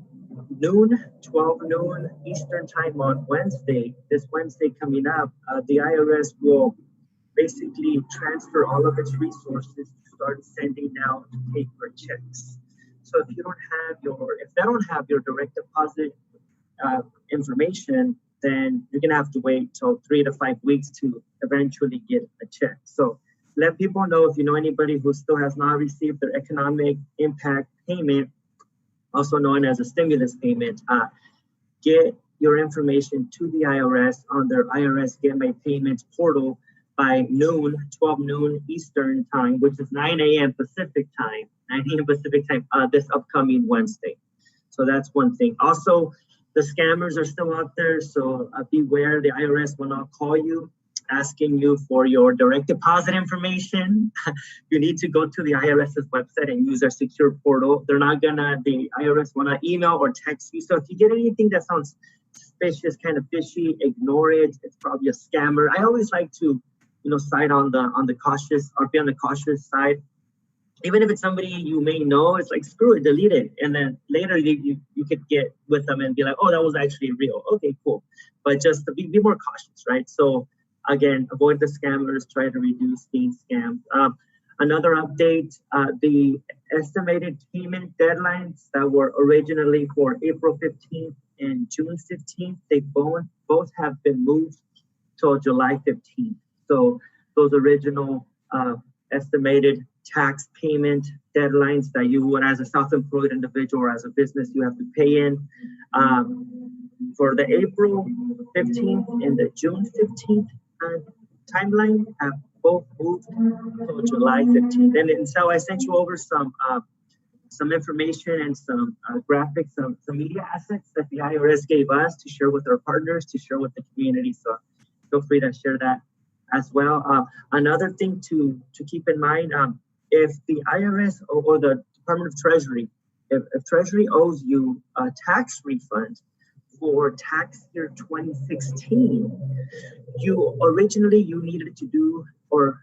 H: 12 noon Eastern time on Wednesday, this Wednesday coming up, the IRS will basically transfer all of its resources to start sending out paper checks. So if they don't have your direct deposit information, then you're gonna have to wait till 3 to 5 weeks to eventually get a check. So let people know, if you know anybody who still has not received their economic impact payment, also known as a stimulus payment, get your information to the IRS on their IRS Get My Payments portal by 12 noon Eastern time, which is 9 a.m. Pacific time, 9 a.m. Pacific time, this upcoming Wednesday. So that's one thing. Also, the scammers are still out there, so beware. The IRS will not call you asking you for your direct deposit information. You need to go to the IRS's website and use their secure portal. The IRS will not email or text you. So if you get anything that sounds suspicious, kind of fishy, ignore it. It's probably a scammer. I always like to, side on the cautious, or be on the cautious side. Even if it's somebody you may know, it's like, screw it, delete it. And then later you could get with them and be like, oh, that was actually real. Okay, cool. But just to be more cautious, right? So again, avoid the scammers, try to reduce being scammed. Another update, the estimated payment deadlines that were originally for April 15th and June 15th, they both have been moved till July 15th. So those original estimated tax payment deadlines that you would, as a self-employed individual or as a business, you have to pay in. For the April 15th and the June 15th timeline have both moved to July 15th. And so I sent you over some information and some graphics, some media assets that the IRS gave us to share with our partners, to share with the community. So feel free to share that as well. Another thing to keep in mind, if the IRS or the Department of Treasury, if Treasury owes you a tax refund for tax year 2016, you needed to do or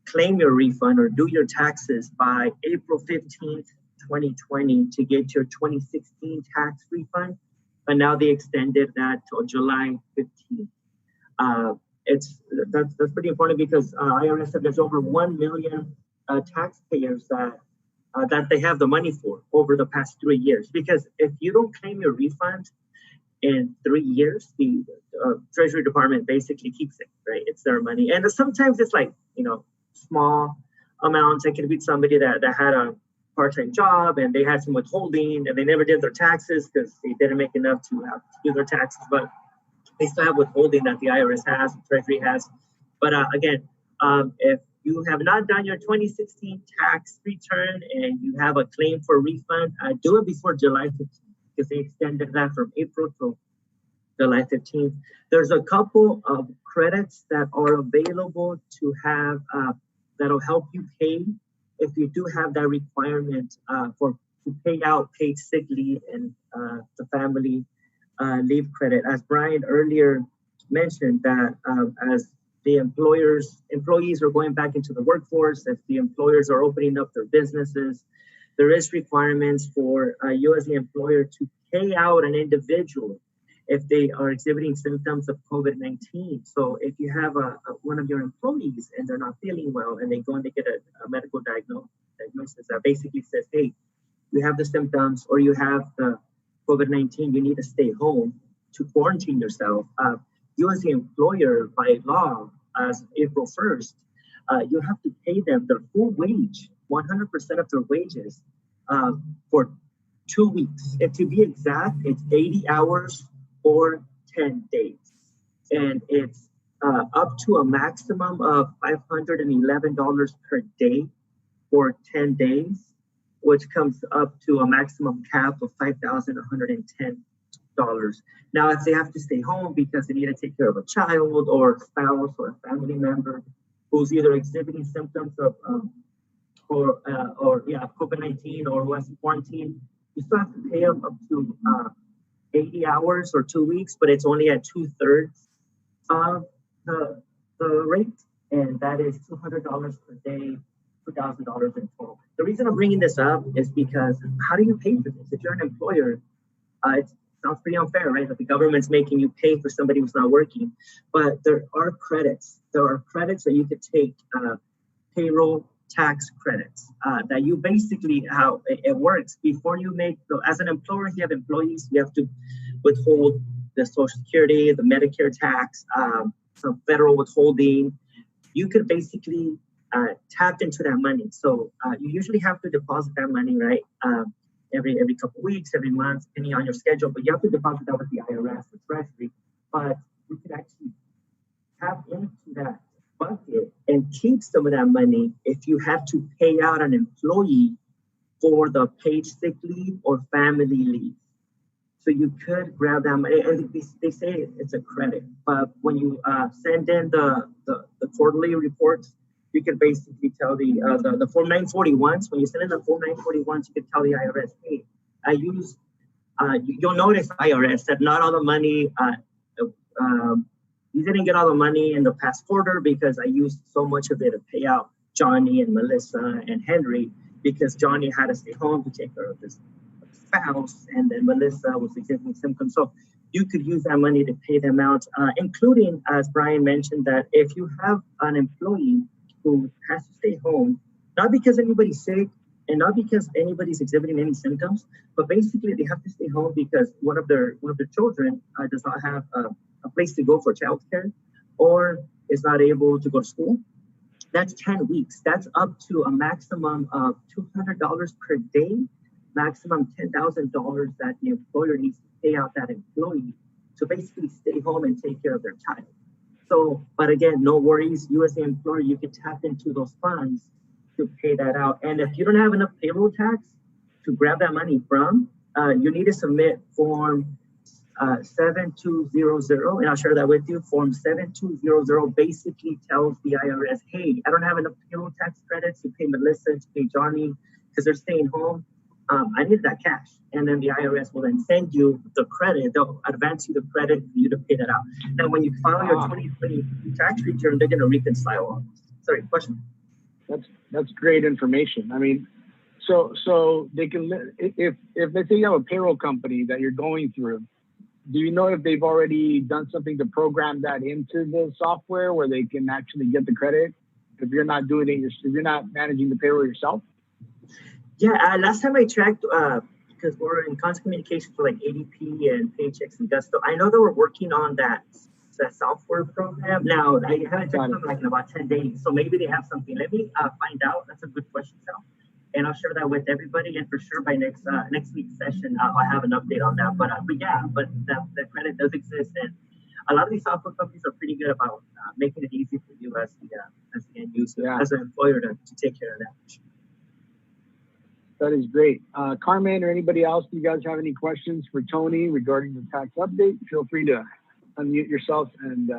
H: claim your refund or do your taxes by April 15th, 2020 to get your 2016 tax refund. But now they extended that to July 15th. That's pretty important because IRS said there's over 1 million taxpayers that they have the money for over the past 3 years. Because if you don't claim your refund in 3 years, the Treasury Department basically keeps it, right? It's their money. And sometimes it's like, small amounts. It could be somebody that had a part-time job and they had some withholding and they never did their taxes because they didn't make enough to have to do their taxes, but they still have withholding that the IRS has, the Treasury has. But again, if you have not done your 2016 tax return and you have a claim for refund, do it before July 15th because they extended that from April to July 15th. There's a couple of credits that are available to have that'll help you pay if you do have that requirement to pay out paid sick leave and the family leave credit. As Brian earlier mentioned, that as the employees are going back into the workforce, if the employers are opening up their businesses, there is requirements for you as the employer to pay out an individual if they are exhibiting symptoms of COVID-19. So if you have one of your employees and they're not feeling well and they go and they get a medical diagnosis that basically says, hey, you have the symptoms or you have the COVID-19, you need to stay home to quarantine yourself. You as the employer, by law, as April 1st, you have to pay them their full wage, 100% of their wages for 2 weeks. And to be exact, it's 80 hours or 10 days. And it's up to a maximum of $511 per day for 10 days, which comes up to a maximum cap of $5,110. Now, if they have to stay home because they need to take care of a child or a spouse or a family member who's either exhibiting symptoms of COVID-19 or who has to quarantine, you still have to pay them up to 80 hours or 2 weeks, but it's only at 2/3 of the rate, and that is $200 per day, $2,000 in total. The reason I'm bringing this up is because how do you pay for this? If you're an employer, it sounds pretty unfair, right? That the government's making you pay for somebody who's not working, but there are credits. There are credits that you could take, payroll tax credits that you basically, how it works before you make, as an employer, if you have employees, you have to withhold the Social Security, the Medicare tax, some federal withholding. You could basically tap into that money. So you usually have to deposit that money, right? Every couple of weeks, every month, depending on your schedule, but you have to deposit that with the IRS or Treasury. But you could actually tap into that bucket and keep some of that money if you have to pay out an employee for the paid sick leave or family leave. So you could grab that money, and they say it's a credit. But when you send in the quarterly reports, you could basically tell the Form 941s. When you send in the Form 941s, you could tell the IRS, hey, you'll notice IRS that not all the money, you didn't get all the money in the past quarter because I used so much of it to pay out Johnny and Melissa and Henry because Johnny had to stay home to take care of his spouse, and then Melissa was exhibiting symptoms. So you could use that money to pay them out, including, as Brian mentioned, that if you have an employee who has to stay home, not because anybody's sick and not because anybody's exhibiting any symptoms, but basically they have to stay home because one of their children does not have a place to go for childcare or is not able to go to school. That's 10 weeks. That's up to a maximum of $200 per day, maximum $10,000 that the employer needs to pay out that employee to basically stay home and take care of their child. So, but again, no worries. You as the employer, you can tap into those funds to pay that out. And if you don't have enough payroll tax to grab that money from, you need to submit form 7200, and I'll share that with you. Form 7200 basically tells the IRS, hey, I don't have enough payroll tax credits to pay Melissa, to pay Johnny, because they're staying home. I need that cash. And then the IRS will then send you the credit. They'll advance you the credit for you to pay that out. Now, when you file your 2020 tax return, they're going to reconcile all this. Sorry, question?
A: That's great information. I mean, so they can, if let's say you have a payroll company that you're going through, do you know if they've already done something to program that into the software where they can actually get the credit if you're not doing it, if you're not managing the payroll yourself?
H: Yeah, last time I checked, because we're in constant communication for like ADP and Paychex and Gusto, I know they were working on that software program. Now, I haven't checked them like in about 10 days, so maybe they have something. Let me find out. That's a good question, Sal. And I'll share that with everybody, and for sure by next week's session, I'll have an update on that. But yeah, but the credit does exist, and a lot of these software companies are pretty good about making it easy for you as the end user, as an employer to take care of that.
A: That is great. Carmen or anybody else, do you guys have any questions for Tony regarding the tax update? Feel free to unmute yourself and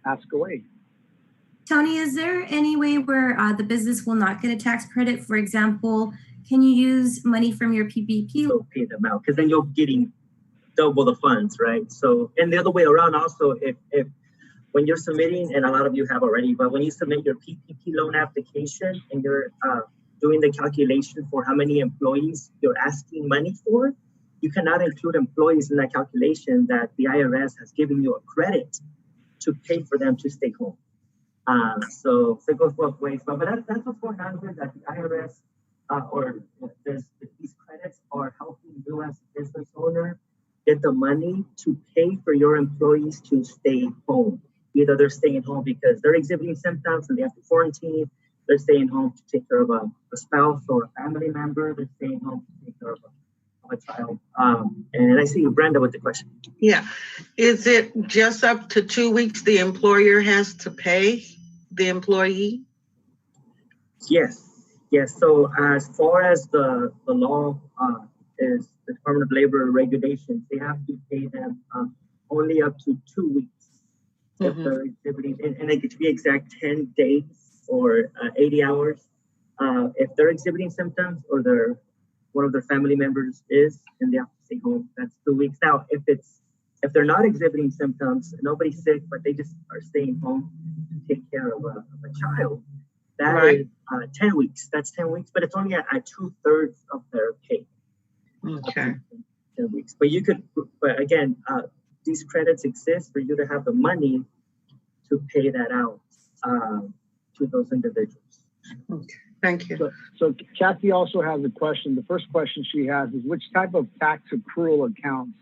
A: ask away.
F: Tony, is there any way where the business will not get a tax credit? For example, can you use money from your PPP?
H: So pay them out, because then you're getting double the funds, right? So, and the other way around also, if when you're submitting, and a lot of you have already, but when you submit your PPP loan application and you're doing the calculation for how many employees you're asking money for, you cannot include employees in that calculation that the IRS has given you a credit to pay for them to stay home. So it goes both ways. But that's what's going on here, that the IRS these credits are helping you as a business owner get the money to pay for your employees to stay home. Either they're staying home because they're exhibiting symptoms and they have to quarantine, they're staying home to take care of a spouse or a family member, they're staying home to take care of a child. And I see Brenda with the question.
E: Yeah. Is it just up to 2 weeks the employer has to pay the employee?
H: Yes. So as far as the law is, the Department of Labor regulations, they have to pay them only up to 2 weeks if they're exhibiting, and to be exact, 10 days or 80 hours. If they're exhibiting symptoms or one of their family members is, and they have to stay home, that's 2 weeks. Now, if they're not exhibiting symptoms, nobody's sick, but they just are staying home to take care of a child, that is 10 weeks. That's 10 weeks, but it's only at 2/3 of their pay.
E: Okay.
H: 10 weeks. But again, these credits exist for you to have the money to pay that out to those individuals.
E: Okay. Thank you.
A: So Kathy also has a question. The first question she has is, which type of tax accrual accounts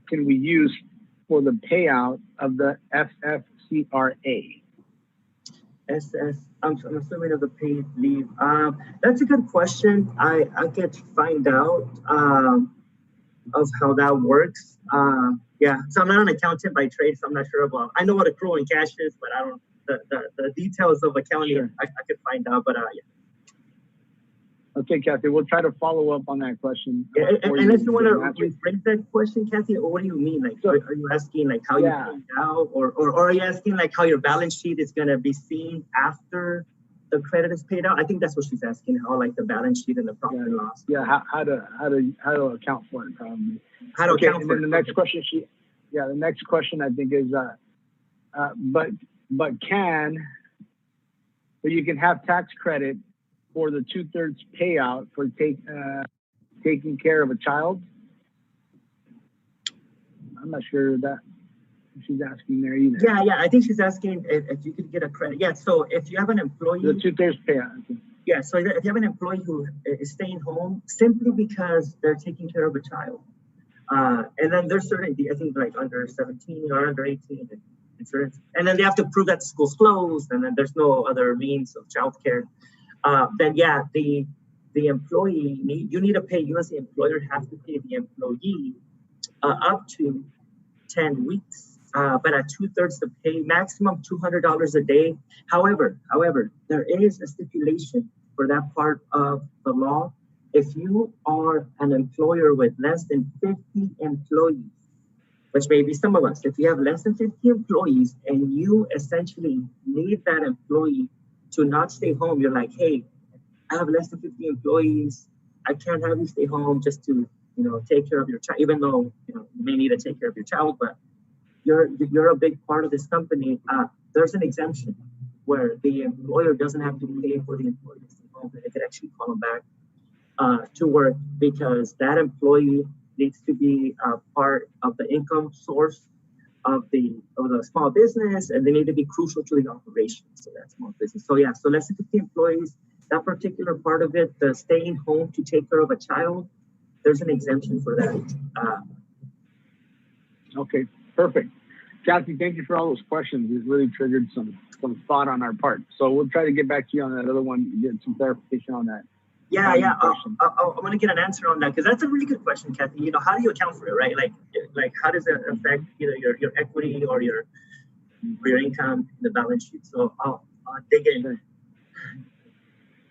A: can we use for the payout of the FFCRA?
H: I'm assuming of the paid leave. That's a good question. I could find out of how that works. Yeah, so I'm not an accountant by trade, so I'm not sure about. I know what accrual and cash is, but I don't the details of accounting. Sure. I could find out, but yeah.
A: Okay, Kathy, we'll try to follow up on that question.
H: Yeah, unless you want to rephrase that question, Kathy, or what do you mean? Like, are you asking like how you paid out, or are you asking like how your balance sheet is going to be seen after the credit is paid out? I think that's what she's asking, how like the balance sheet and the profit and loss.
A: Yeah, how to account for it, probably.
H: How to account for it.
A: And then the next question the next question I think is, but you can have tax credit for the 2/3 payout for taking care of a child? I'm not sure that she's asking there either.
H: Yeah. I think she's asking if you could get a credit. Yeah. So if you have an employee,
A: the 2/3 payout.
H: Yeah. So if you have an employee who is staying home simply because they're taking care of a child, and then there's certain, I think like under 17 or under 18, insurance. And then they have to prove that the school's closed and then there's no other means of childcare. Then yeah, the employee, you need to pay, you as the employer have to pay the employee up to 10 weeks, but at 2/3 the pay, maximum $200 a day. However, there is a stipulation for that part of the law. If you are an employer with less than 50 employees, which may be some of us, if you have less than 50 employees and you essentially need that employee to not stay home, you're like, hey, I have less than 50 employees. I can't have you stay home just to, take care of your child, even though, you may need to take care of your child, but you're a big part of this company. There's an exemption where the employer doesn't have to pay for the employee to stay home, and they could actually call them back to work because that employee needs to be part of the income source of the small business, and they need to be crucial to the operation. So that's small business. So yeah, so less than 50 employees, that particular part of it, the staying home to take care of a child, there's an exemption for that.
A: Okay, perfect. Kathy, thank you for all those questions. It really triggered some thought on our part. So we'll try to get back to you on that other one, get some clarification on that.
H: Yeah. I want to get an answer on that because that's a really good question, Kathy. How do you account for it, right? Like how does it affect either your equity or your income in the balance sheet? So I'll dig in.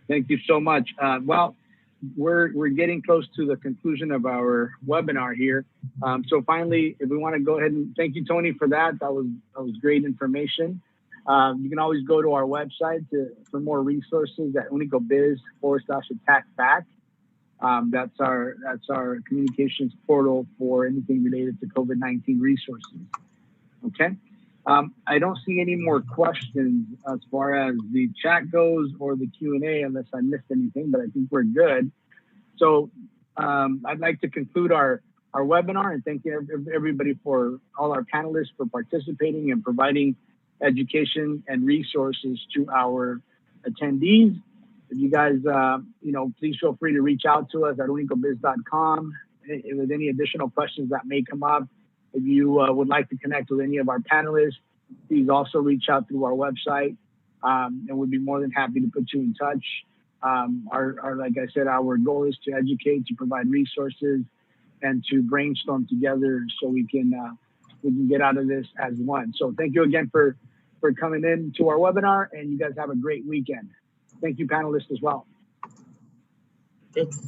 A: Thank you so much. Well, we're getting close to the conclusion of our webinar here. So finally, if we want to go ahead and thank you, Tony, for that. That was great information. You can always go to our website for more resources at unicobiz/attack-back. That's our communications portal for anything related to COVID-19 resources. Okay. I don't see any more questions as far as the chat goes or the Q&A unless I missed anything, but I think we're good. So I'd like to conclude our webinar and thank everybody for all our panelists for participating and providing education and resources to our attendees. If you guys, please feel free to reach out to us at unicobiz.com with any additional questions that may come up. If you would like to connect with any of our panelists, please also reach out through our website, and we'd be more than happy to put you in touch. Like I said, our goal is to educate, to provide resources, and to brainstorm together so we can get out of this as one. So thank you again for coming in to our webinar, and you guys have a great weekend. Thank you, panelists, as well.
H: Thanks.